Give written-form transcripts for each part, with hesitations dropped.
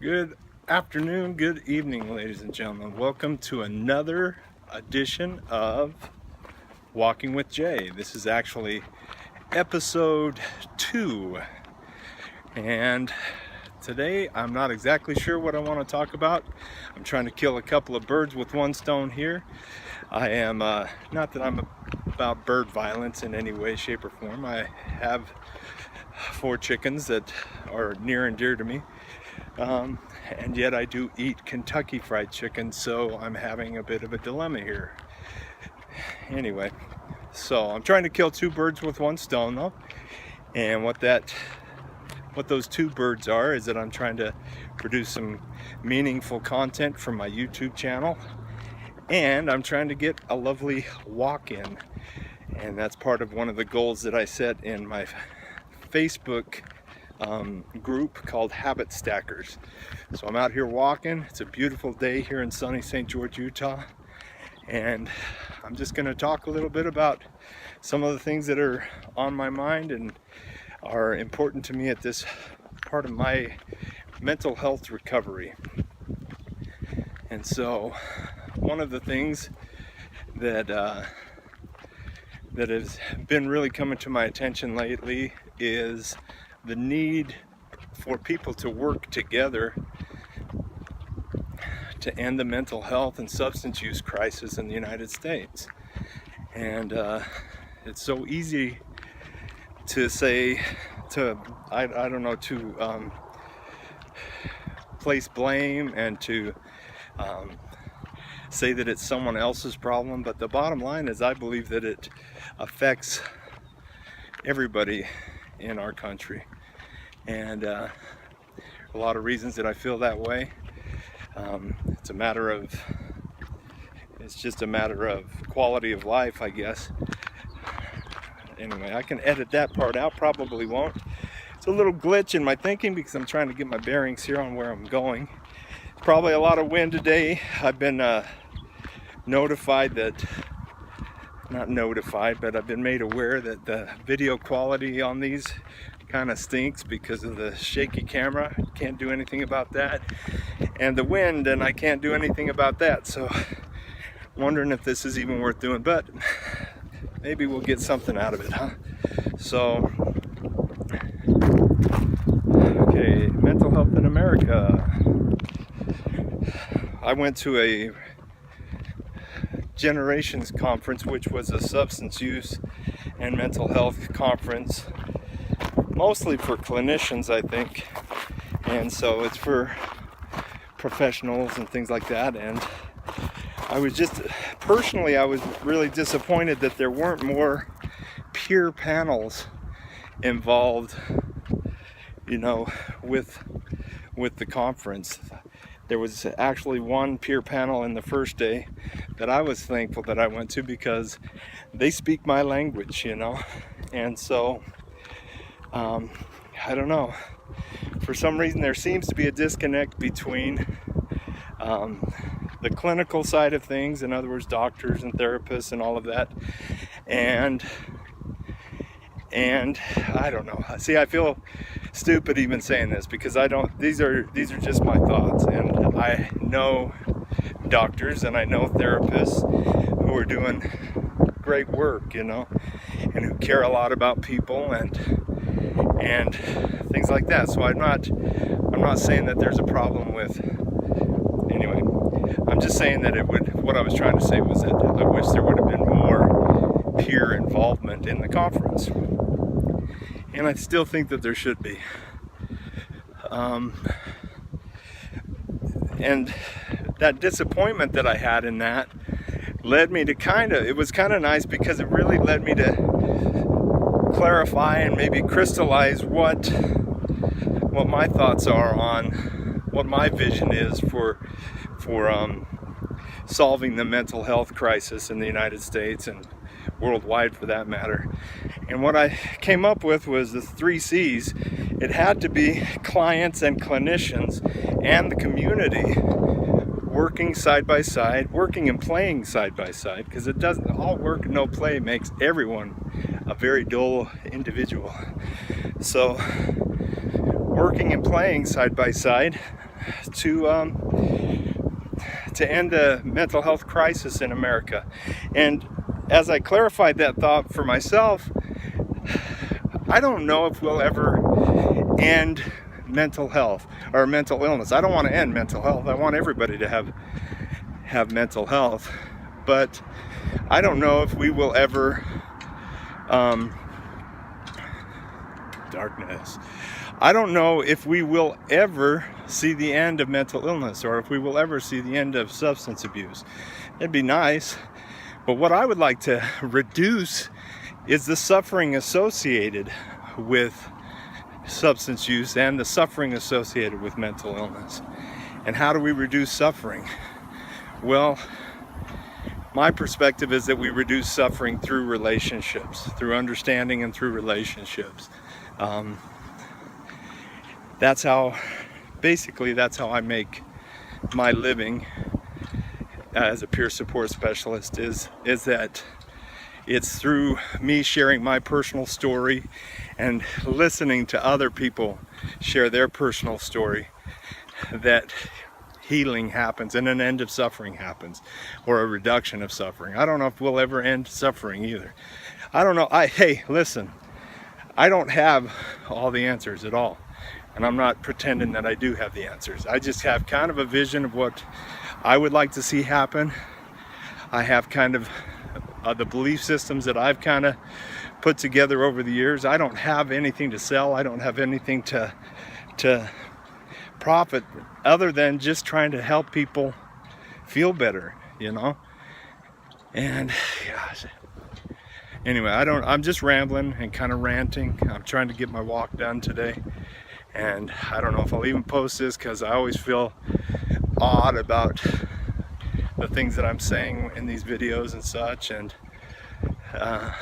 Good afternoon, good evening, ladies and gentlemen. Welcome to another edition of Walking with Jay. This is actually episode 2. And today I'm not exactly sure what I want to talk about. I'm trying to kill a couple of birds with one stone here. I am, not that I'm about bird violence in any way, shape, or form. I have 4 chickens that are near and dear to me. And yet I do eat Kentucky Fried Chicken, so I'm having a bit of a dilemma here. Anyway, so I'm trying to kill 2 birds with one stone though. And what those 2 birds are is that I'm trying to produce some meaningful content for my YouTube channel. And I'm trying to get a lovely walk in. And that's part of one of the goals that I set in my Facebook group called Habit Stackers. So I'm out here walking. It's a beautiful day here in sunny St. George, Utah, and I'm just going to talk a little bit about some of the things that are on my mind and are important to me at this part of my mental health recovery. And so one of the things that has been really coming to my attention lately is the need for people to work together to end the mental health and substance use crisis in the United States. And it's so easy to say, to place blame and to say that it's someone else's problem, but the bottom line is I believe that it affects everybody in our country. And a lot of reasons that I feel that way. It's just a matter of quality of life, I guess. Anyway, I can edit that part out, probably won't. It's a little glitch in my thinking because I'm trying to get my bearings here on where I'm going. It's probably a lot of wind today. I've been notified that, not notified, but I've been made aware that the video quality on these kind of stinks because of the shaky camera. Can't do anything about that. And the wind, and I can't do anything about that. So wondering if this is even worth doing, but maybe we'll get something out of it, huh? So, okay, mental health in America. I went to a Generations conference, which was a substance use and mental health conference, mostly for clinicians, I think, and so it's for professionals and things like that. And I was really disappointed that there weren't more peer panels involved, with the conference. There was actually one peer panel in the first day that I was thankful that I went to because they speak my language, and so I don't know, for some reason there seems to be a disconnect between the clinical side of things, in other words, doctors and therapists and all of that, and I don't know. See, I feel stupid even saying this because these are just my thoughts, and I know doctors and I know therapists who are doing great work, and who care a lot about people and things like that. So I'm not saying that there's a problem with, anyway, I'm just saying that what I was trying to say was that I wish there would have been more peer involvement in the conference. And I still think that there should be. And that disappointment that I had in that led me to it was kind of nice because it really led me to clarify and maybe crystallize what my thoughts are on what my vision is for solving the mental health crisis in the United States and worldwide for that matter. And what I came up with was the 3 C's. It had to be clients and clinicians and the community working side by side, working and playing side by side, because it doesn't, all work and no play makes everyone a very dull individual. So working and playing side by side to end the mental health crisis in America. And as I clarified that thought for myself, I don't know if we'll ever end mental health or mental illness. I don't want to end mental health. I want everybody to have mental health, but I don't know if we will ever darkness. I don't know if we will ever see the end of mental illness, or if we will ever see the end of substance abuse. It'd be nice, but what I would like to reduce is the suffering associated with substance use and the suffering associated with mental illness. And how do we reduce suffering? Well, my perspective is that we reduce suffering through relationships, through understanding and through relationships. That's how I make my living as a peer support specialist, is that it's through me sharing my personal story and listening to other people share their personal story that healing happens and an end of suffering happens, or a reduction of suffering. I don't know if we'll ever end suffering either. I don't know. Hey, listen, I don't have all the answers at all. And I'm not pretending that I do have the answers. I just have kind of a vision of what I would like to see happen. I have kind of the belief systems that I've kind of put together over the years. I don't have anything to sell. I don't have anything to profit other than just trying to help people feel better, you know? And gosh, anyway, I'm just rambling and kind of ranting. I'm trying to get my walk done today. And I don't know if I'll even post this, because I always feel odd about the things that I'm saying in these videos and such. And I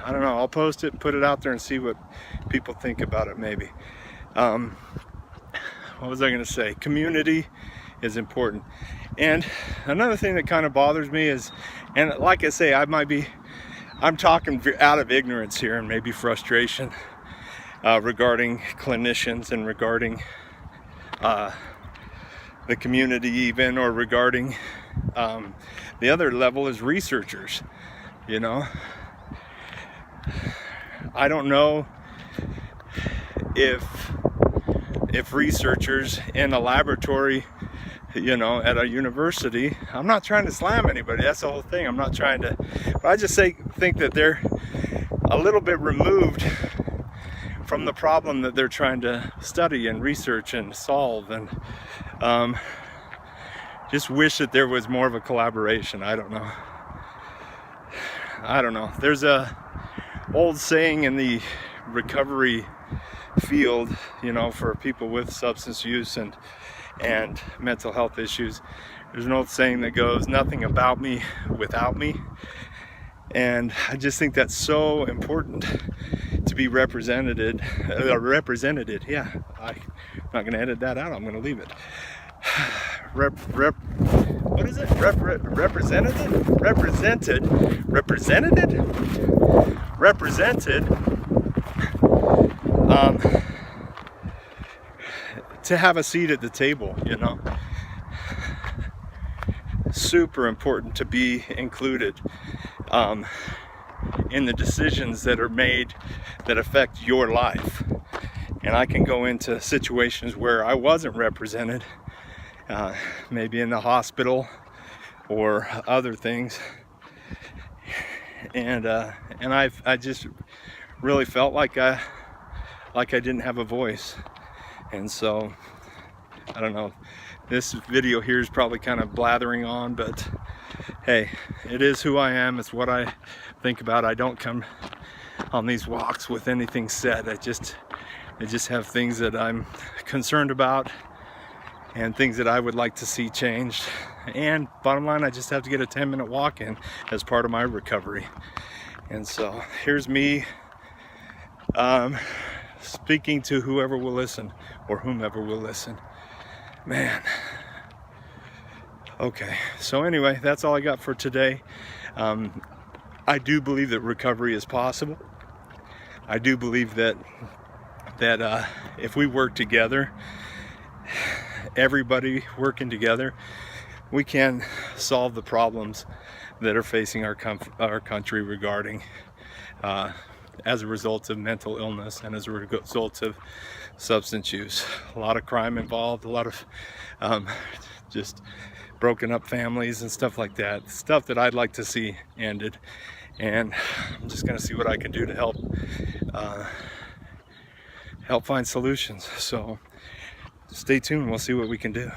don't know, I'll post it, put it out there and see what people think about it maybe. What was I going to say? Community is important. And another thing that kind of bothers me is, and like I say, I'm talking out of ignorance here and maybe frustration, regarding clinicians and regarding the community even, or regarding the other level is researchers, you know. I don't know if researchers in a laboratory, you know, at a university, I'm not trying to slam anybody, that's the whole thing, I'm not trying to, but I just think that they're a little bit removed from the problem that they're trying to study and research and solve. And just wish that there was more of a collaboration. I don't know. There's a old saying in the recovery field, you know, for people with substance use and mental health issues. There's an old saying that goes, "Nothing about me without me." And I just think that's so important to be represented. Yeah, I'm not going to edit that out. I'm going to leave it. What is it? Represented to have a seat at the table, you know. Super important to be included in the decisions that are made that affect your life. And I can go into situations where I wasn't represented, maybe in the hospital or other things, and I just really felt like I didn't have a voice. And so I don't know, this video here is probably kind of blathering on, but hey, it is who I am. It's what I think about. I don't come on these walks with anything set. I just have things that I'm concerned about and things that I would like to see changed. And bottom line, I just have to get a 10-minute walk in as part of my recovery. And so here's me speaking to whoever will listen, or whomever will listen. Man. Okay, so anyway, that's all I got for today. I do believe that recovery is possible. I do believe that if we work together everybody working together, we can solve the problems that are facing our country regarding as a result of mental illness and as a result of substance use. A lot of crime involved, a lot of just broken up families and stuff like that. Stuff that I'd like to see ended. And I'm just going to see what I can do to help find solutions. So stay tuned, we'll see what we can do.